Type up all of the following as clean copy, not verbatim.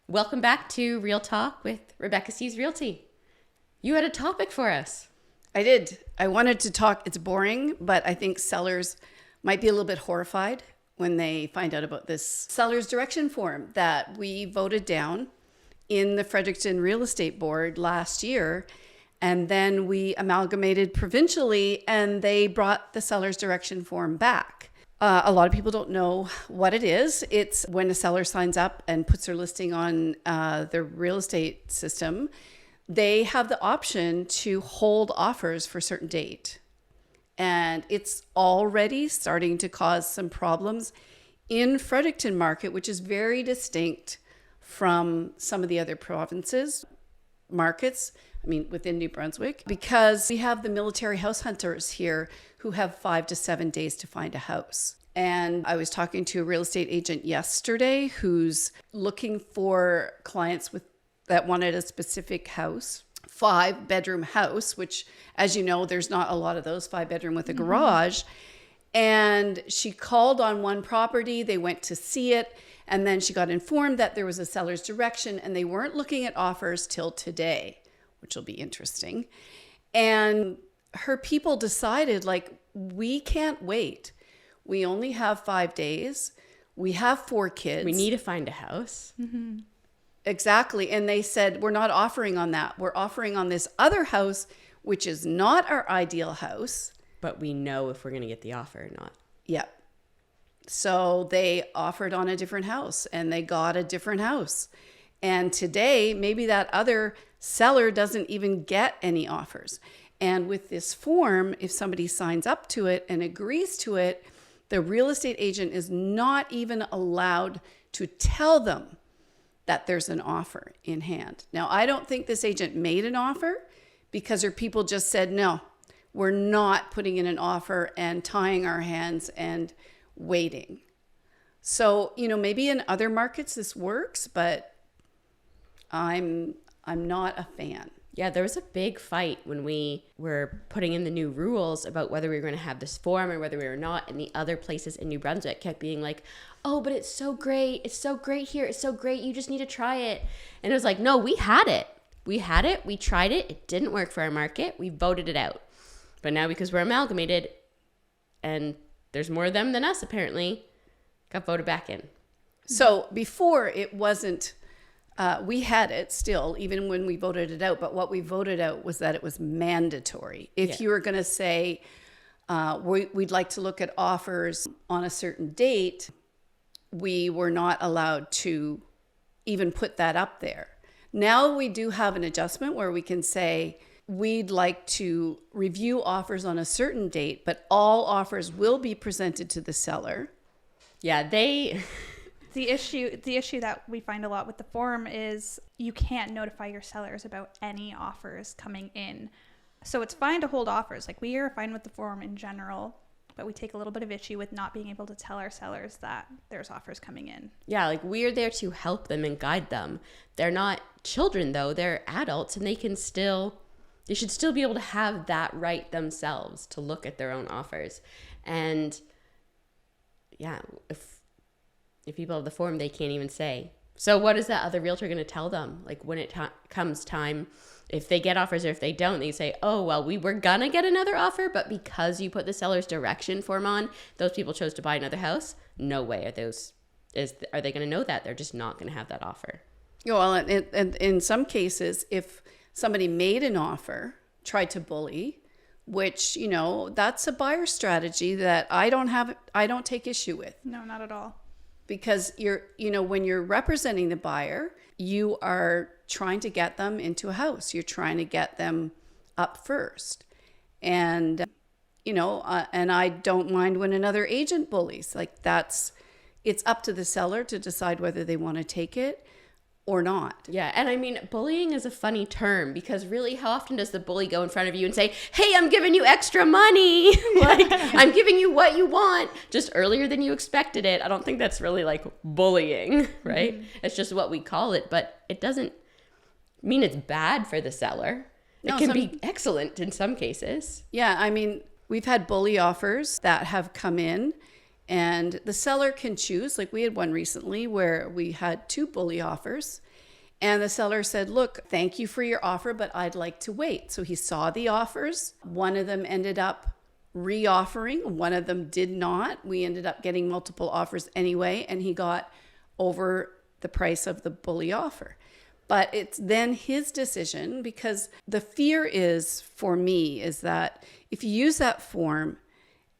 Welcome back to Real Talk with Rebecca Steeves Realty. You had a topic for us. I did. I wanted to talk. It's boring, but I think sellers might be a little bit horrified when they find out about this seller's direction form that we voted down in the Fredericton Real Estate Board last year. And then we amalgamated provincially and they brought the seller's direction form back. A lot of people don't know what it is. It's when a seller signs up and puts their listing on the real estate system, they have the option to hold offers for a certain date. And it's already starting to cause some problems in Fredericton market, which is very distinct from some of the other provinces, markets, within New Brunswick, because we have the military house hunters here who have 5 to 7 days to find a house. And I was talking to a real estate agent yesterday who's looking for clients that wanted a specific house, 5-bedroom house, which, as you know, there's not a lot of those 5-bedroom with a garage. And she called on one property, they went to see it, and then she got informed that there was a seller's direction and they weren't looking at offers till today, which will be interesting. And her people decided, we can't wait. We only have 5 days. We have 4 kids. We need to find a house. Mm-hmm. Exactly. And they said, we're not offering on that. We're offering on this other house, which is not our ideal house. But we know if we're going to get the offer or not. Yep. So they offered on a different house and they got a different house. And today, maybe that other seller doesn't even get any offers. And with this form, if somebody signs up to it and agrees to it, the real estate agent is not even allowed to tell them that there's an offer in hand. Now, I don't think this agent made an offer because her people just said, no, we're not putting in an offer and tying our hands and waiting. So, maybe in other markets this works, but I'm not a fan. Yeah, there was a big fight when we were putting in the new rules about whether we were going to have this form or whether we were not. And the other places in New Brunswick kept being like, oh, but it's so great. It's so great here. It's so great. You just need to try it. And it was like, no, we had it. We had it. We tried it. It didn't work for our market. We voted it out. But now because we're amalgamated and there's more of them than us, apparently, got voted back in. So before it wasn't... we had it still, even when we voted it out. But what we voted out was that it was mandatory. If you were going to say, we'd like to look at offers on a certain date, we were not allowed to even put that up there. Now we do have an adjustment where we can say, we'd like to review offers on a certain date, but all offers will be presented to the seller. Yeah, The issue that we find a lot with the form is you can't notify your sellers about any offers coming in. So it's fine to hold offers. We are fine with the form in general, but we take a little bit of issue with not being able to tell our sellers that there's offers coming in. Yeah, we're there to help them and guide them. They're not children though, they're adults, and they should still be able to have that right themselves to look at their own offers. And yeah, if people have the form, they can't even say. So what is that other realtor going to tell them? When it comes time, if they get offers or if they don't, they say, oh, well, we were going to get another offer, but because you put the seller's direction form on, those people chose to buy another house. No way are they going to know that? They're just not going to have that offer. Well, and in some cases, if somebody made an offer, tried to bully, which, that's a buyer strategy that I don't take issue with. No, not at all. Because when you're representing the buyer, you are trying to get them into a house. You're trying to get them up first. And, and I don't mind when another agent bullies. It's up to the seller to decide whether they want to take it or not. Yeah. And bullying is a funny term because really how often does the bully go in front of you and say, hey, I'm giving you extra money. I'm giving you what you want just earlier than you expected it. I don't think that's really bullying, right? Mm-hmm. It's just what we call it, but it doesn't mean it's bad for the seller. It can be excellent in some cases. Yeah. We've had bully offers that have come in And the seller can choose. Like we had one recently where we had 2 bully offers. And the seller said, look, thank you for your offer, but I'd like to wait. So he saw the offers. One of them ended up re-offering. One of them did not. We ended up getting multiple offers anyway. And he got over the price of the bully offer. But it's then his decision, because the fear is, for me, is that if you use that form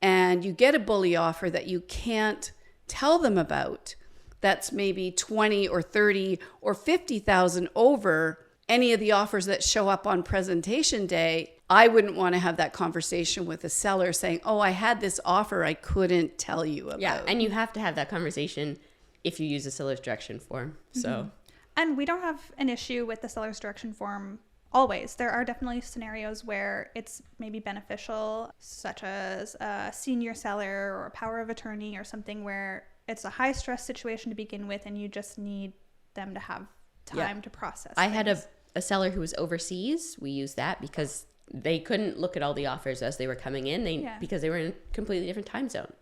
and you get a bully offer that you can't tell them about, that's maybe 20 or 30 or 50,000 over any of the offers that show up on presentation day, I wouldn't want to have that conversation with a seller saying, oh, I had this offer I couldn't tell you about. Yeah, and you have to have that conversation if you use a seller's direction form. So, And we don't have an issue with the seller's direction form always. There are definitely scenarios where it's maybe beneficial, such as a senior seller or a power of attorney or something where it's a high stress situation to begin with and you just need them to have time to process I had things. a seller who was overseas. We used that because they couldn't look at all the offers as they were coming in because they were in a completely different time zone.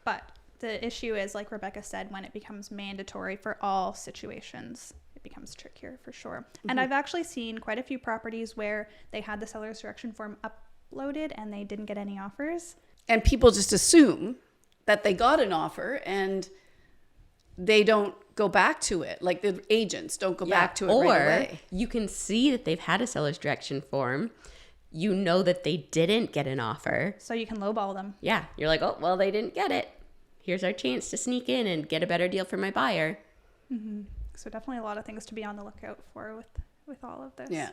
But the issue is, like Rebecca said, when it becomes mandatory for all situations, it becomes trickier for sure. And I've actually seen quite a few properties where they had the seller's direction form uploaded and they didn't get any offers. And people just assume that they got an offer and they don't go back to it. Like the agents don't go back to it right away. Or you can see that they've had a seller's direction form. You know that they didn't get an offer. So you can lowball them. Yeah. You're like, oh, well, they didn't get it. Here's our chance to sneak in and get a better deal for my buyer. So definitely a lot of things to be on the lookout for with all of this. Yeah.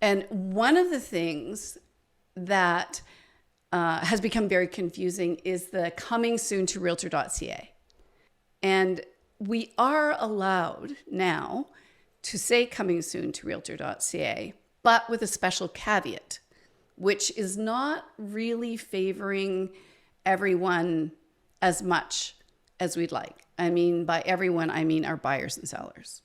And one of the things that has become very confusing is the coming soon to realtor.ca. And we are allowed now to say coming soon to realtor.ca, but with a special caveat, which is not really favoring everyone as much as we'd like. I mean, by everyone, I mean our buyers and sellers.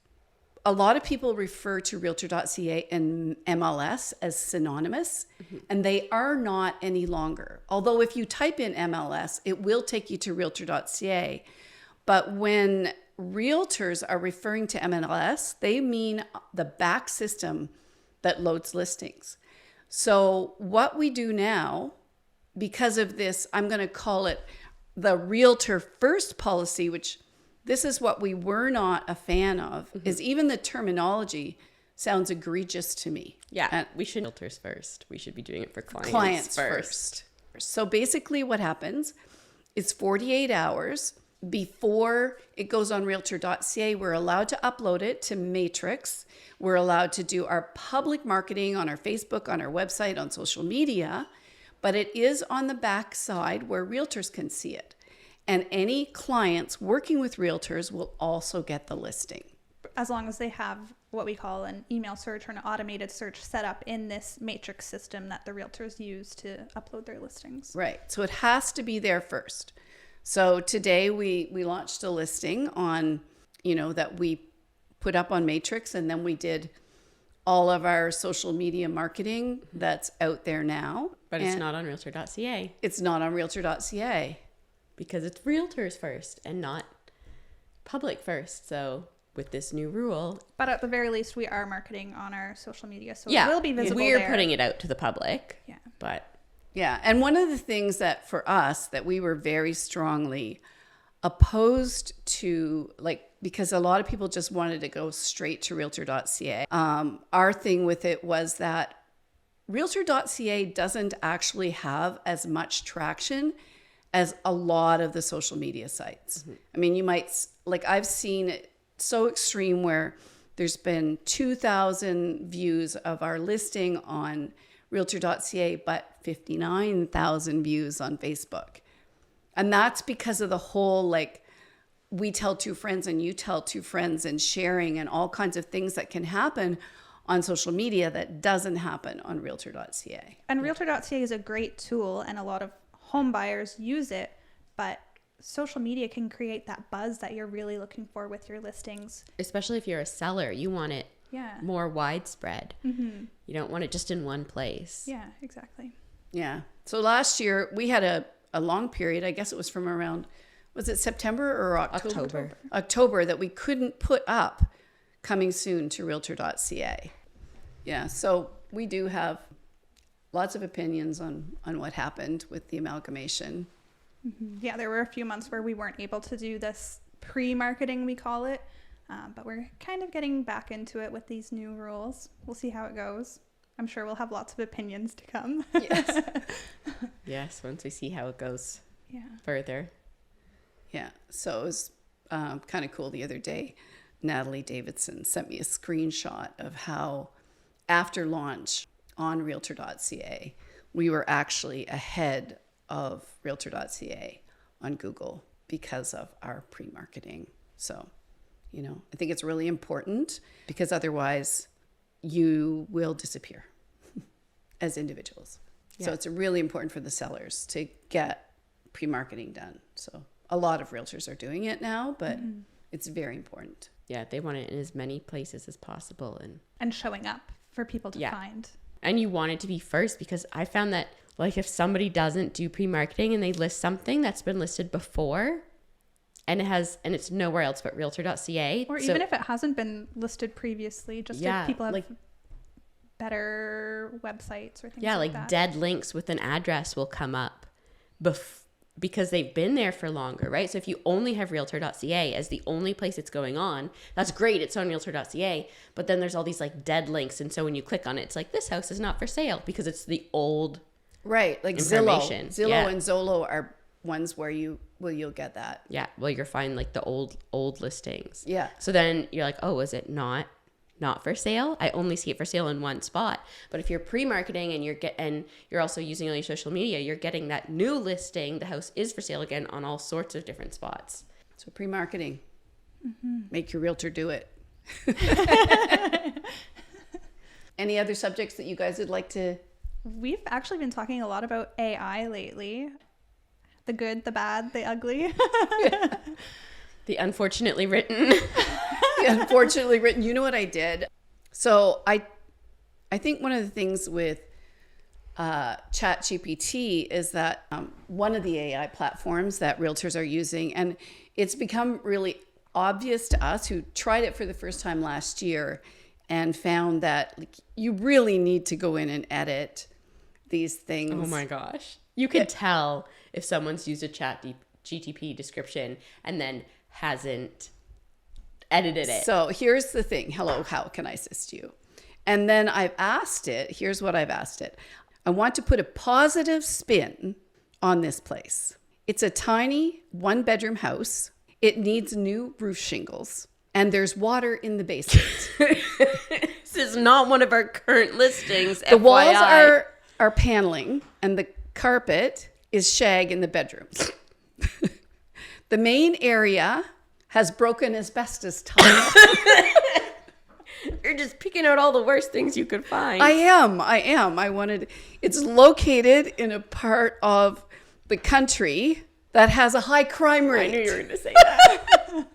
A lot of people refer to realtor.ca and MLS as synonymous, and they are not any longer. Although if you type in MLS, it will take you to realtor.ca. But when realtors are referring to MLS, they mean the back system that loads listings. So what we do now, because of this, I'm going to call it the Realtor First policy, which this is what we were not a fan of, is even the terminology sounds egregious to me. Yeah, And we should filters first. We should be doing it for clients first. So basically what happens is 48 hours before it goes on realtor.ca, we're allowed to upload it to Matrix. We're allowed to do our public marketing on our Facebook, on our website, on social media, but it is on the back side where realtors can see it. And any clients working with realtors will also get the listing. As long as they have what we call an email search or an automated search set up in this matrix system that the realtors use to upload their listings. Right. So it has to be there first. So today we launched a listing on, that we put up on Matrix, and then we did all of our social media marketing that's out there now. But it's not on realtor.ca. It's not on realtor.ca. Because it's realtors first and not public first. So with this new rule. But at the very least, we are marketing on our social media. So Yeah, it will be visible we're there. putting it out to the public. Yeah. But Yeah. And one of the things that for us that we were very strongly opposed to, because a lot of people just wanted to go straight to realtor.ca. Our thing with it was that realtor.ca doesn't actually have as much traction as a lot of the social media sites. I mean, you might, I've seen it so extreme where there's been 2,000 views of our listing on realtor.ca, but 59,000 views on Facebook. And that's because of the whole, we tell 2 friends and you tell 2 friends and sharing and all kinds of things that can happen on social media that doesn't happen on realtor.ca. And realtor.ca is a great tool, and a lot of home buyers use it, but social media can create that buzz that you're really looking for with your listings. especially if you're a seller, you want it more widespread. You don't want it just in one place. Yeah, exactly. Yeah. So last year we had a long period, I guess it was from around was it September or October. October that we couldn't put up coming soon to realtor.ca. Yeah, so we do have lots of opinions on what happened with the amalgamation. Yeah, there were a few months where we weren't able to do this pre-marketing, we call it, but we're kind of getting back into it with these new rules. We'll see how it goes. I'm sure we'll have lots of opinions to come. Yes. Yes, once we see how it goes Yeah. further. Yeah, so it was kind of cool the other day. Natalie Davidson sent me a screenshot of how after launch on realtor.ca, we were actually ahead of realtor.ca on Google because of our pre-marketing. So, I think it's really important because otherwise you will disappear as individuals. Yeah. So it's really important for the sellers to get pre-marketing done. So a lot of realtors are doing it now, but it's very important. Yeah, they want it in as many places as possible. And showing up for people to find. And you want it to be first, because I found that, like, if somebody doesn't do pre-marketing and they list something that's been listed before and it's nowhere else but realtor.ca. Or even if it hasn't been listed previously, just if people have like, better websites or things like that. dead links with an address will come up because they've been there for longer, right? So if you only have realtor.ca as the only place it's going on, that's great. It's on realtor.ca, but then there's all these like dead links. And so when you click on it, it's like, this house is not for sale because it's the old Right, like information. Zillow and Zolo are ones where you'll get that. Yeah, well, you're finding like the old listings. Yeah. So then you're like, oh, is it not for sale? I only see it for sale in one spot. But if you're pre-marketing and you're also using all your social media, you're getting that new listing. The house is for sale again on all sorts of different spots. So pre-marketing, make your realtor do it. Any other subjects that you guys would like to? We've actually been talking a lot about AI lately. The good, the bad, the ugly. The unfortunately written. The unfortunately written. You know what I did? So I think one of the things with ChatGPT is that one of the AI platforms that realtors are using, and it's become really obvious to us who tried it for the first time last year and found that you really need to go in and edit these things. Oh my gosh. You can tell if someone's used a ChatGPT description and then hasn't edited it. So here's the thing. Hello, how can I assist you? And then I've asked it. Here's what I've asked it. I want to put a positive spin on this place. It's a tiny 1-bedroom house. It needs new roof shingles. And there's water in the basement. This is not one of our current listings. The FYI. walls are paneling and the carpet is shag in the bedrooms. The main area has broken asbestos tile. You're just picking out all the worst things you could find. I am. It's located in a part of the country that has a high crime rate. I knew you were going to say that.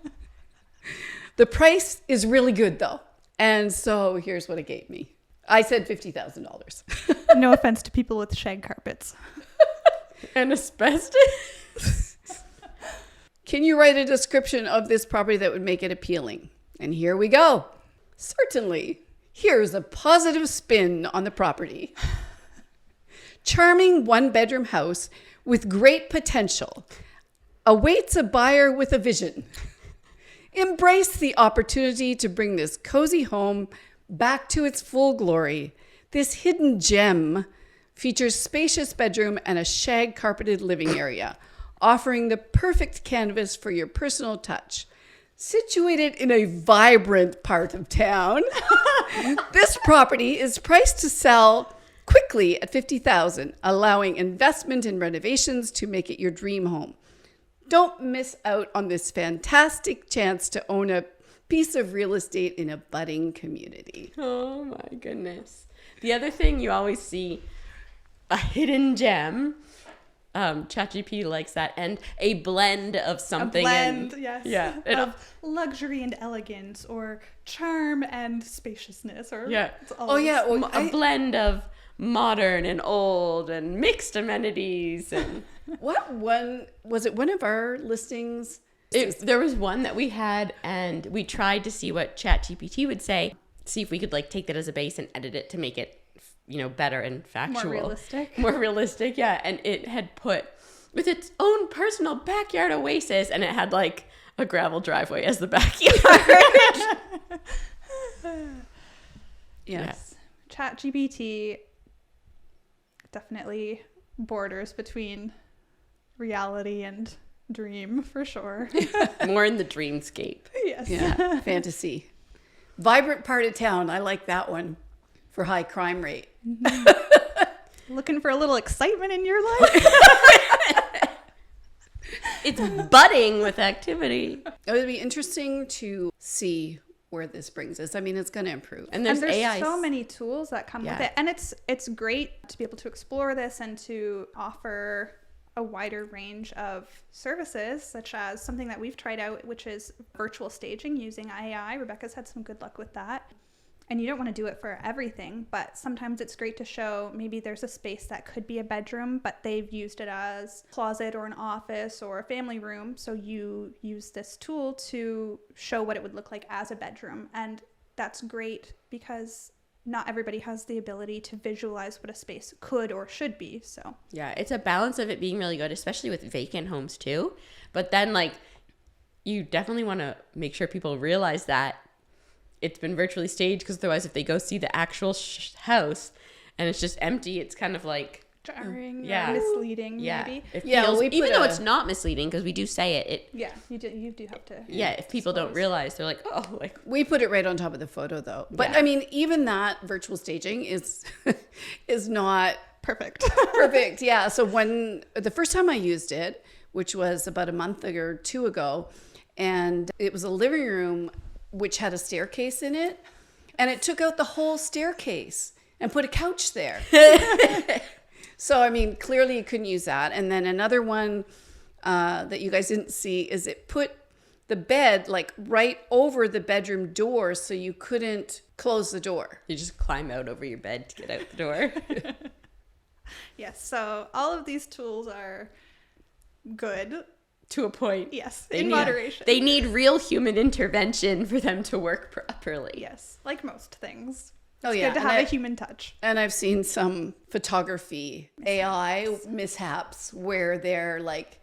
The price is really good though. And so here's what it gave me. I said $50,000. No offense to people with shag carpets. And asbestos. Can you write a description of this property that would make it appealing? And here we go. Certainly. Here's a positive spin on the property. Charming 1-bedroom house with great potential awaits a buyer with a vision. Embrace the opportunity to bring this cozy home back to its full glory. This hidden gem features spacious bedroom and a shag carpeted living area, offering the perfect canvas for your personal touch. Situated in a vibrant part of town, this property is priced to sell quickly at $50,000, allowing investment in renovations to make it your dream home. Don't miss out on this fantastic chance to own a piece of real estate in a budding community. Oh my goodness. The other thing you always see, a hidden gem. ChatGPT likes that, and a blend of something. Yes. Yeah. Of luxury and elegance, or charm and spaciousness, or Yeah. it's always Well, A blend of modern and old and mixed amenities. And What one was it? One of our listings. there was one that we had, and we tried to see what ChatGPT would say, see if we could like take that as a base and edit it to make it, better and factual. More realistic. More realistic, yeah. And it had put with its own personal backyard oasis, and it had like a gravel driveway as the backyard. Yes. ChatGPT definitely borders between reality and dream for sure. More in the dreamscape. Yes. Yeah, fantasy. Vibrant part of town. I like that one for high crime rate. Looking for a little excitement in your life? It's budding with activity. It would be interesting to see where this brings us. I mean, it's going to improve. And there's AI. so many tools that come with Yeah. it. And it's great to be able to explore this and to offer a wider range of services, such as something that we've tried out, which is virtual staging using AI. Rebecca's had some good luck with that. And you don't want to do it for everything, but sometimes it's great to show maybe there's a space that could be a bedroom, but they've used it as a closet or an office or a family room. So you use this tool to show what it would look like as a bedroom. And that's great because not everybody has the ability to visualize what a space could or should be. So Yeah, it's a balance of it being really good, especially with vacant homes too. But then like you definitely want to make sure people realize that it's been virtually staged, because otherwise if they go see the actual house and it's just empty, it's kind of like jarring, Yeah. or misleading, yeah, maybe. it Yeah, feels, we put even though a- it's not misleading because we do say it Yeah, you do have to. yeah, if people don't realize, they're like, oh, like We put it right on top of the photo, though. But Yeah. I mean, even that virtual staging is is not Perfect. perfect. Yeah. So the first time I used it, which was about a month or two ago, and it was a living room which had a staircase in it, and it took out the whole staircase and put a couch there. So I mean, clearly you couldn't use that. And then another one that you guys didn't see is it put the bed like right over the bedroom door, so you couldn't close the door. you just climb out over your bed to get out the door. Yes, so all of these tools are good. To a point. Yes, They in need- moderation. They need real human intervention for them to work properly. Yes, like most things. Oh, It's yeah, good to and have I- a human touch. And I've seen some photography AI mishaps where they're like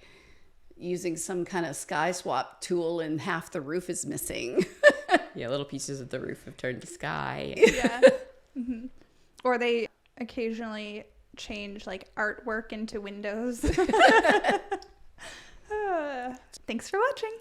using some kind of sky swap tool and half the roof is missing. Yeah, little pieces of the roof have turned to sky. Yeah. Mhm. Or they occasionally change like artwork into windows. Thanks for watching.